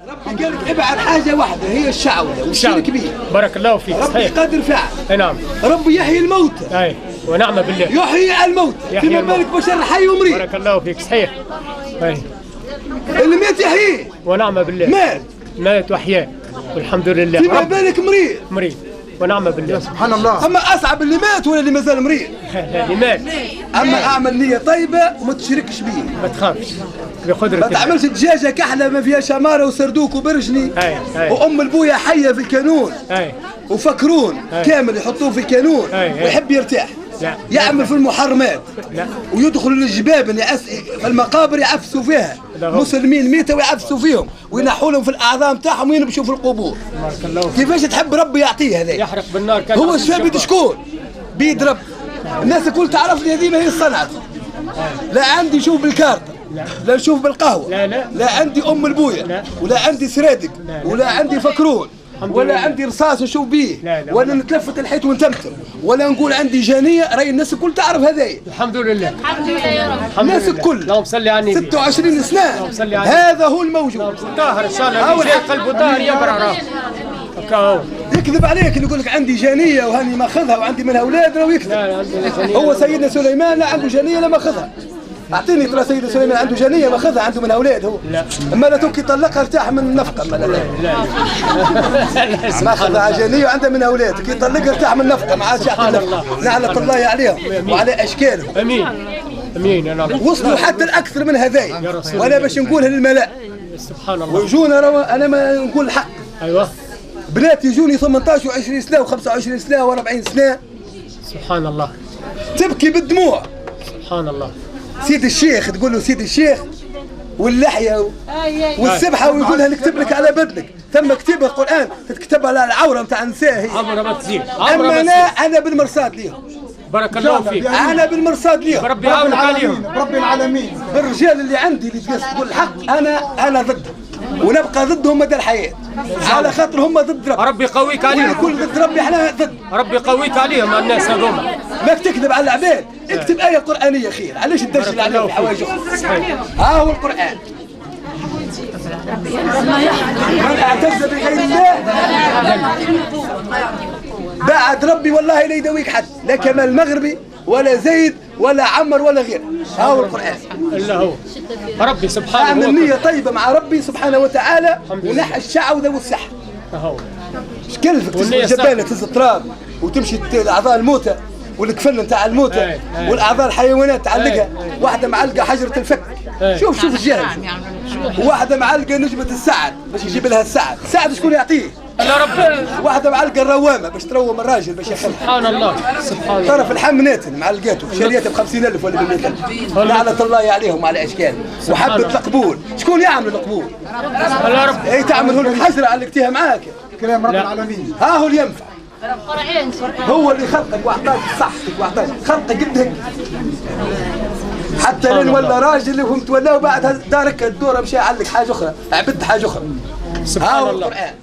ربي قال لك ابعد حاجه واحده هي الشعوذه والشرك به. بارك الله فيك. ربي قادر فعل. اي نعم. ربي يحيي الموتى. اي ونعم بالله. يحيي الموتى. فيما بالك بشر حي ومريض. بارك الله فيك. صحيح. اي اللي مات يحييه. ونعم بالله. مات واحياه والحمد لله. فيما بالك مريض ونعم بالله. سبحان الله. اما اصعب اللي مات ولا اللي مازال مريض؟ اللي مات. اما اعمل نيه طيبه وما تشركش بيه. ما تخافش بقدرة ما تعملش دجاجه كحله ما فيها شماره وسردوك وبرجني. وام البويه حيه في الكانون. وفكرون كامل يحطوه في الكانون ويحب يرتاح. لا. يعمل في المحرمات. لا. ويدخلوا للجباب في المقابر يعفسوا فيها. مسلمين ميتة ويعفسوا فيهم وينحوا لهم في الاعضاء نتاعهم وينبشوا في القبور. كيفاش تحب ربي يعطيه هذا؟ يحرق بالنار. كان هو الشباب بيد شكون؟ بيد رب. الناس الكل تعرفني هذه ما هي صنعت. لا عندي نشوف بالكارت. لا نشوف بالقهوه. لا عندي ام البويه. ولا عندي سرادق. ولا عندي فكرون. ولا عندي رصاص نشوف بيه. ولا نتلفت الحيط ونتمتم. ولا نقول عندي جانيه. راهي الناس الكل تعرف هذايا. الحمد لله. الحمد لله يا رب. الناس الكل. اللهم صل على النبي. 26 سنه. هذا هو الموجود. طاهر ان شاء الله. اللي جاي قلبه طاهر يبرع راه. يكذب عليك اللي يقول لك عندي جانيه وهاني ماخذها وعندي منها اولاد راه يكذب. هو سيدنا سليمان لا عنده جانيه لا ماخذها. اعطيني ترى سيدنا سليمان عنده جانيه ماخذها عنده منها اولاد هو. لا. اما لا تبكي طلقها ارتاح من النفقه. لا ماخذها جانيه وعندها منها اولاد كي يطلقها ارتاح من النفقه ما عادش يعطي النفقه. نعلق الله عليهم وعلى اشكالهم. امين امين يا رب. وصلوا حتى الاكثر من هذايا وانا باش نقولها للملاء. سبحان الله. ويجونا انا ما نقول الحق. ايوه. بنات يجوني 18 و20 سنه و25 سنه و40 سنه. سبحان الله. تبكي بالدموع. سبحان الله. سيد الشيخ تقول له سيد الشيخ واللحيه والسبحه ويقول لها نكتب لك على بدنك. ثم كتب القران تتكتب على العوره نتاع النساء. عمره ما تزيد. اما انا بالمرصاد ليهم. بارك الله فيك. انا بالمرصاد ليهم. ربي يعاونك عليهم. رب العالمين. بالرجال اللي عندي اللي تقول الحق انا ضدهم ونبقى ضدهم مدى الحياه على خاطر هم ضد ربي يقويك عليهم. كل ضد ربي احنا ضد. ربي يقويك عليهم الناس هذوما. ما تكذب على العباد. اكتب آية قرآنية خير. علاش تدجل عليهم في حوايج أخرى؟ ها هو القرآن. من اعتز بغير الله بعد ربي والله لا يداويك حد. لا كمال مغربي ولا زيد ولا عمر ولا غيره. ها هو القرآن. إلا هو ربي سبحانه وتعالى. اعمل نية طيبة مع ربي سبحانه وتعالى ونحى الشعوذة والسحر. هو اش كلفك تسوي جبانة تهز التراب وتمشي الاعضاء الموتى والكفن نتاع الموتى والاعضاء الحيوانات تعلقها. واحدة معلقة حجرة الفك. شوف الجهل. وواحدة معلقة نجمة السعد باش يجيب لها السعد. السعد شكون يعطيه؟ يا رب. واحدة معلقة الروامة باش تروم الراجل باش يخلف. سبحان الله. سبحان الله. طرف الحمنات معلقاته شاريتها ب50,000 ولا ب100,000. لعنة الله عليهم وعلى اشكالهم. وحبة القبول شكون يعمل القبول؟ يا رب. اي تعمله لك حجرة علقتيها معاك. كلام رب العالمين. ها هو اللي ينفع. هو اللي خلقك واعطاك صحتك واعطاك خلقك قدك حتى لين ولا راجل وهم تولاه وبعد دارك الدوره مشى علق حاجه اخرى عبدت حاجه اخرى. سبحان الله. القرآن.